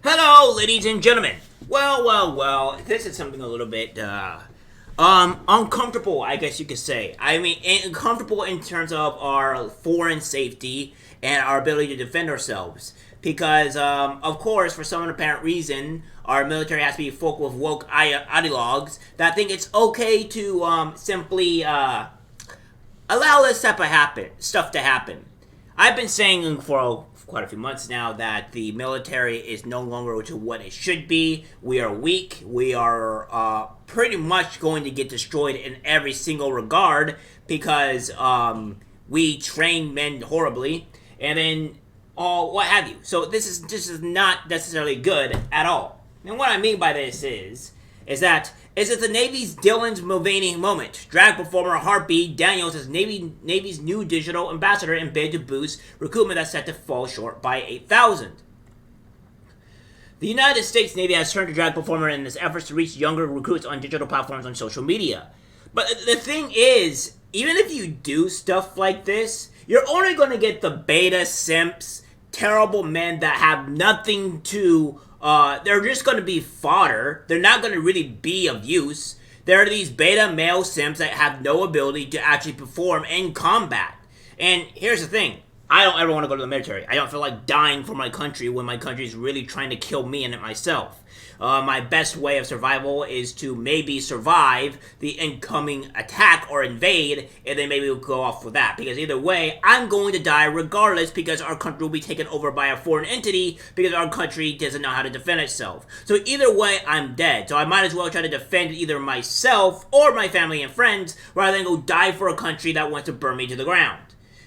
Hello, ladies and gentlemen. Well. This is something a little bit, uncomfortable, I guess you could say. I mean, uncomfortable in terms of our foreign safety and our ability to defend ourselves. Because, of course, for some apparent reason, our military has to be full of woke ideologues that think it's okay to, simply, allow this type of stuff to happen. I've been saying for quite a few months now that the military is no longer to what it should be. We are weak. We are pretty much going to get destroyed in every single regard because we train men horribly, and then what have you. So this is not necessarily good at all. And what I mean by this is that the Navy's Dylan Mulvaney moment. Drag performer Harpy Daniels is Navy's new digital ambassador in bid to boost recruitment that's set to fall short by 8,000. The United States Navy has turned to drag performer in its efforts to reach younger recruits on digital platforms on social media. But the thing is, even if you do stuff like this, you're only going to get the beta simps, terrible men that have nothing to they're just going to be fodder. They're not going to really be of use. There are these beta male simps that have no ability to actually perform in combat. And here's the thing. I don't ever want to go to the military. I don't feel like dying for my country when my country is really trying to kill me and it myself. My best way of survival is to maybe survive the incoming attack or invade, and then maybe we'll go off with that. Because either way, I'm going to die regardless because our country will be taken over by a foreign entity because our country doesn't know how to defend itself. So either way, I'm dead. So I might as well try to defend either myself or my family and friends rather than go die for a country that wants to burn me to the ground.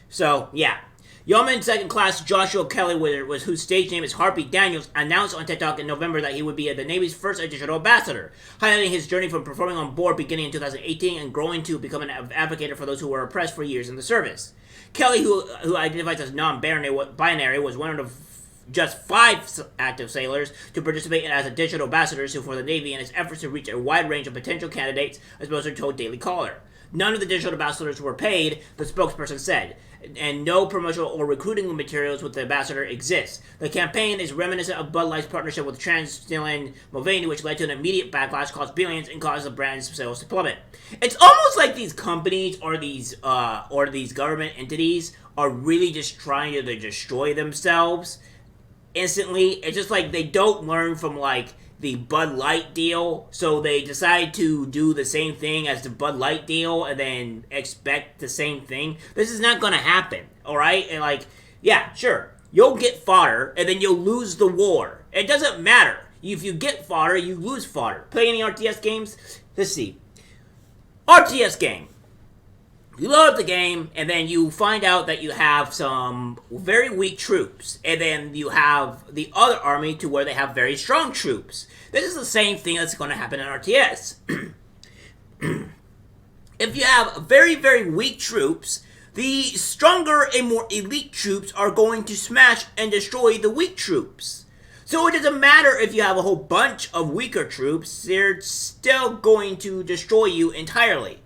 So, yeah. Yeoman second class Joshua Kelly, whose stage name is Harpy Daniels, announced on TikTok in November that he would be the Navy's first digital ambassador, highlighting his journey from performing on board beginning in 2018 and growing to become an advocate for those who were oppressed for years in the service. Kelly, who identifies as non-binary, was one of just 5 active sailors to participate as a digital ambassador for the Navy in its efforts to reach a wide range of potential candidates, as Moser told Daily Caller. None of the digital ambassadors were paid, the spokesperson said, and no promotional or recruiting materials with the ambassador exists. The campaign is reminiscent of Bud Light's partnership with Dylan Mulvaney, which led to an immediate backlash, cost billions, and caused the brand's sales to plummet. It's almost like these companies or these government entities are really just trying to destroy themselves instantly. It's just like they don't learn from like the Bud Light deal, so they decide to do the same thing as the Bud Light deal and then expect the same thing. This is not gonna happen, alright? And like, yeah, sure, you'll get fodder and then you'll lose the war. It doesn't matter. If you get fodder, you lose fodder. Play any RTS games? Let's see. RTS game. You load the game, and then you find out that you have some very weak troops, and then you have the other army to where they have very strong troops. This is the same thing that's going to happen in RTS. If you have very, very weak troops, the stronger and more elite troops are going to smash and destroy the weak troops. So it doesn't matter if you have a whole bunch of weaker troops, they're still going to destroy you entirely.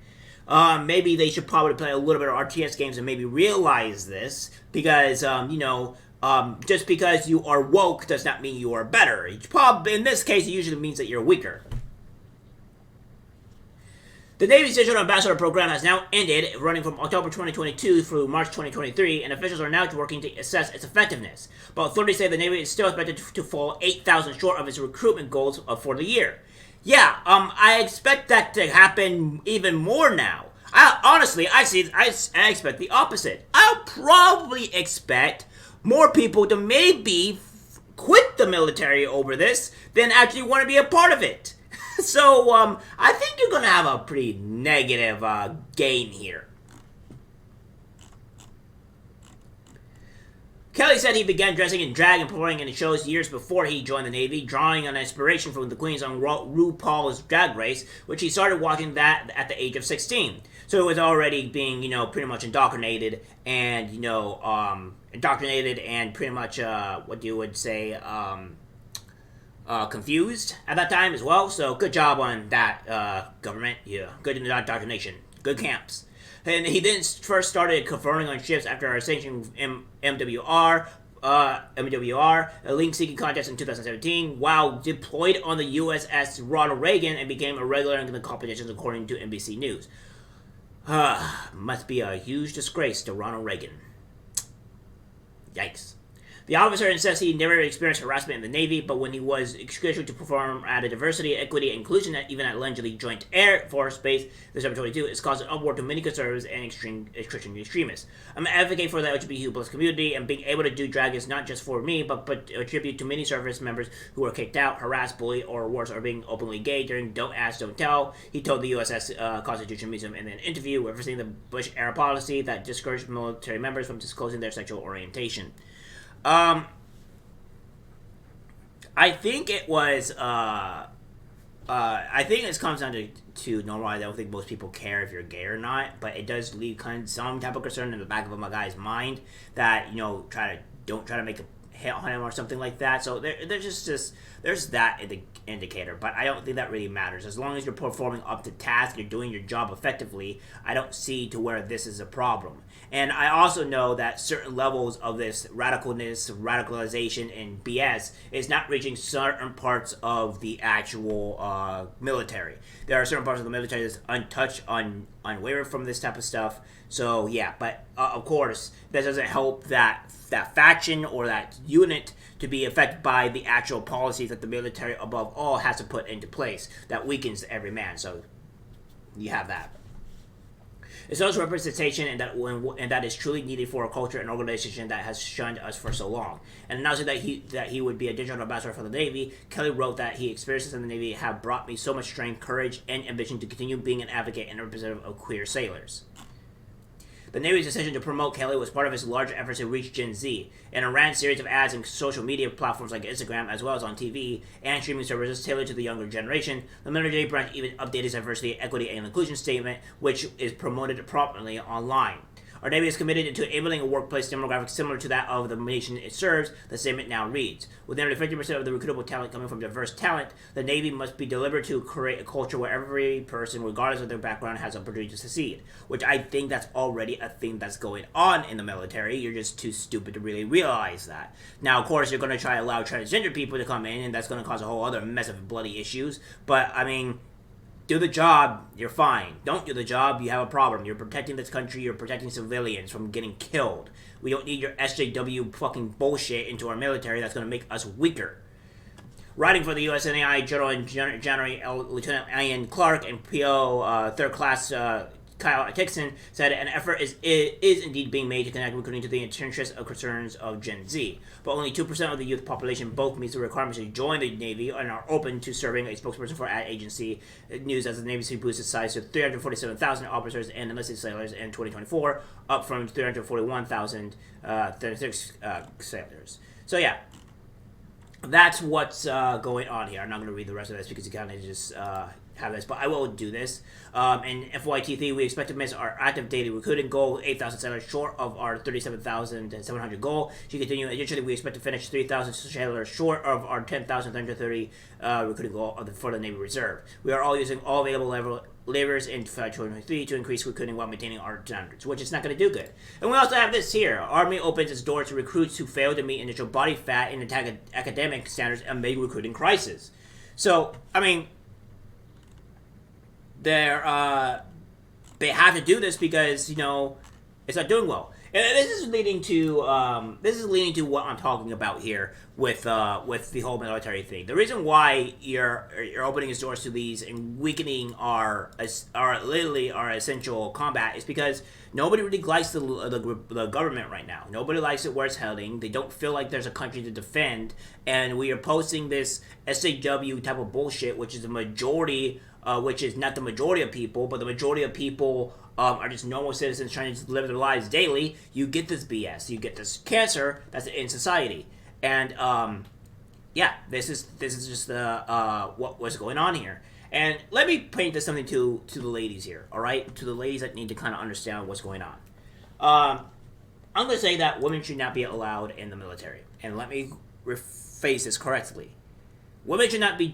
Maybe they should probably play a little bit of RTS games and maybe realize this, because, just because you are woke does not mean you are better. In this case, it usually means that you're weaker. The Navy's Digital Ambassador Program has now ended, running from October 2022 through March 2023, and officials are now working to assess its effectiveness. But authorities say the Navy is still expected to fall 8,000 short of its recruitment goals for the year. Yeah, I expect that to happen even more now. I expect the opposite. I'll probably expect more people to maybe quit the military over this than actually want to be a part of it. So, I think you're going to have a pretty negative gain here. Kelly said he began dressing in drag and performing in shows years before he joined the Navy, drawing on inspiration from the Queens on RuPaul's Drag Race, which he started watching that at the age of 16. So it was already being, pretty much indoctrinated and, pretty much, what you would say, confused at that time as well. So good job on that, government. Yeah, good indoctrination. Good camps. And he then first started conferring on ships after our ascension MWR, MWR, a link-seeking contest in 2017, while deployed on the USS Ronald Reagan and became a regular in the competitions, according to NBC News. Must be a huge disgrace to Ronald Reagan. Yikes. The officer insists he never experienced harassment in the Navy, but when he was scheduled to perform at a diversity, equity, and inclusion event at Langley Joint Air Force Base, December 22, it's caused an uproar to many conservatives and Christian extremists. I'm an advocate for the LGBTQ plus community, and being able to do drag is not just for me, but a tribute to many service members who were kicked out, harassed, bullied, or worse, are being openly gay during Don't Ask, Don't Tell. He told the USS Constitution Museum in an interview referencing the Bush-era policy that discouraged military members from disclosing their sexual orientation. I think it was, I think this comes down to normal. I don't think most people care if you're gay or not, but it does leave kind of some type of concern in the back of a guy's mind that, don't try to make a hit on him or something like that. So there's that indicator, but I don't think that really matters. As long as you're performing up to task, you're doing your job effectively, I don't see to where this is a problem. And I also know that certain levels of this radicalization, and BS is not reaching certain parts of the actual military. There are certain parts of the military that's untouched, unwavered from this type of stuff. So yeah, but of course, that doesn't help that faction or that unit to be affected by the actual policies that the military, above all, has to put into place that weakens every man. So you have that. It's also representation, and that is truly needed for a culture and organization that has shunned us for so long. And announcing that he would be a digital ambassador for the Navy, Kelly wrote that he experiences in the Navy have brought me so much strength, courage, and ambition to continue being an advocate and representative of queer sailors. The Navy's decision to promote Kelly was part of its larger efforts to reach Gen Z, and it ran a series of ads on social media platforms like Instagram, as well as on TV and streaming services tailored to the younger generation. The military branch even updated its diversity, equity, and inclusion statement, which is promoted prominently online. Our Navy is committed to enabling a workplace demographic similar to that of the nation it serves, the statement now reads. With nearly 50% of the recruitable talent coming from diverse talent, the Navy must be delivered to create a culture where every person, regardless of their background, has opportunity to succeed. Which I think that's already a thing that's going on in the military. You're just too stupid to really realize that. Now, of course, you're going to try to allow transgender people to come in, and that's going to cause a whole other mess of bloody issues. But, I mean, do the job, you're fine. Don't do the job, you have a problem. You're protecting this country, you're protecting civilians from getting killed. We don't need your SJW fucking bullshit into our military that's going to make us weaker. Writing for the USNAI General and General Lieutenant Ian Clark and PO Third Class Kyle Dixon said an effort is indeed being made to connect recruiting to the interests of concerns of Gen Z. But only 2% of the youth population both meets the requirements to join the Navy and are open to serving. A spokesperson for ad agency news as the Navy boosts its size to 347,000 officers and enlisted sailors in 2024, up from 341,000 sailors. So yeah, that's what's going on here. I'm not going to read the rest of this because you kind of just have this, but I will do this. In FYT3, we expect to miss our active daily recruiting goal, 8,000 sailors short of our 37,700 goal. She continued, additionally, we expect to finish 3,000 sailors short of our 10,330 recruiting goal for the Navy Reserve. We are all using all available levers in 2023 to increase recruiting while maintaining our standards, which is not going to do good. And we also have this here. Army opens its doors to recruits who fail to meet initial body fat and academic standards amid recruiting crisis. So, I mean, they have to do this because, it's not doing well. And this is leading to what I'm talking about here with the whole military thing. The reason why you're opening its doors to these and weakening our essential combat is because nobody really likes the government right now. Nobody likes it where it's heading. They don't feel like there's a country to defend, and we are posting this SJW type of bullshit, which is the majority. Which is not the majority of people, but the majority of people are just normal citizens trying to live their lives daily. You get this BS. You get this cancer that's in society. And, this is just what's going on here. And let me paint this something to the ladies here, all right? To the ladies that need to kind of understand what's going on. I'm going to say that women should not be allowed in the military. And let me rephrase this correctly. Women should not be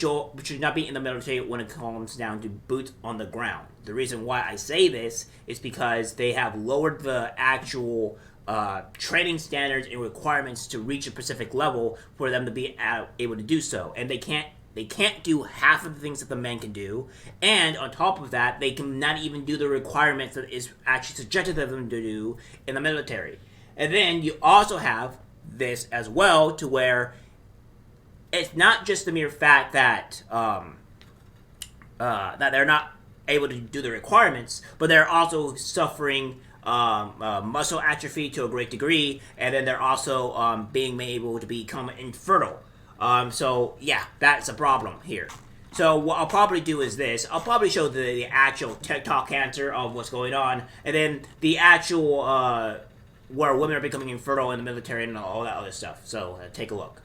in the military when it comes down to boots on the ground. The reason why I say this is because they have lowered the actual training standards and requirements to reach a specific level for them to be able to do so, and they can't do half of the things that the men can do, and on top of that, they can not even do the requirements that is actually suggested of them to do in the military. And then you also have this as well, to where it's not just the mere fact that that they're not able to do the requirements, but they're also suffering muscle atrophy to a great degree, and then they're also being able to become infertile. So yeah, that's a problem here. So what I'll probably do is this. I'll probably show the actual TikTok answer of what's going on, and then the actual where women are becoming infertile in the military and all that other stuff. So take a look.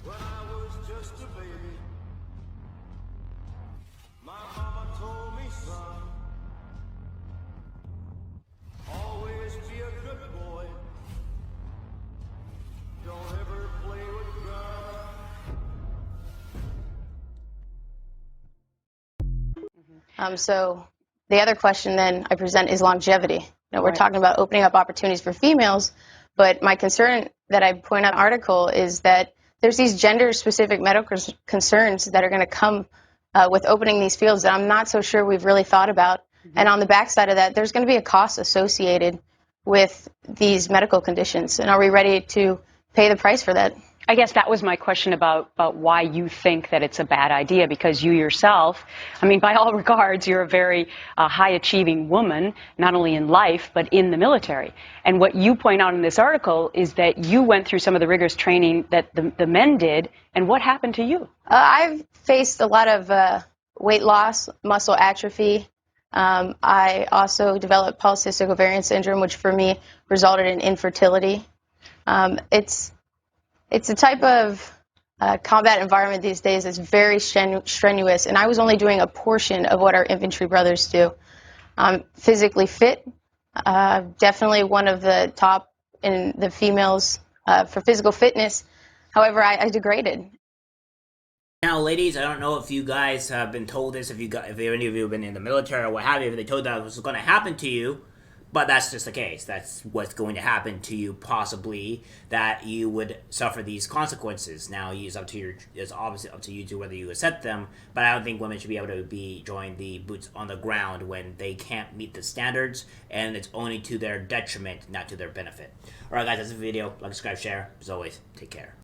When I was just a baby, my mama told me, son, always be a good boy. Don't ever play with guns. So the other question then I present is longevity. We're talking about opening up opportunities for females, but my concern that I point out in the article is that there's these gender-specific medical concerns that are going to come with opening these fields that I'm not so sure we've really thought about. And on the backside of that, there's going to be a cost associated with these medical conditions. And are we ready to pay the price for that? I guess that was my question about why you think that it's a bad idea, because you yourself, I mean, by all regards, you're a very high-achieving woman, not only in life, but in the military. And what you point out in this article is that you went through some of the rigorous training that the men did, and what happened to you? I've faced a lot of weight loss, muscle atrophy. I also developed polycystic ovarian syndrome, which for me resulted in infertility. It's a type of combat environment these days that's very strenuous, and I was only doing a portion of what our infantry brothers do. I'm physically fit, definitely one of the top in the females for physical fitness. However, I degraded. Now, ladies, I don't know if you guys have been told this, if any of you have been in the military or what have you, if they told that was going to happen to you. But that's just the case. That's what's going to happen to you, possibly, that you would suffer these consequences. Now, it's obviously up to you to whether you accept them, but I don't think women should be able to join the boots on the ground when they can't meet the standards, and it's only to their detriment, not to their benefit. Alright guys, that's the video. Like, subscribe, share. As always, take care.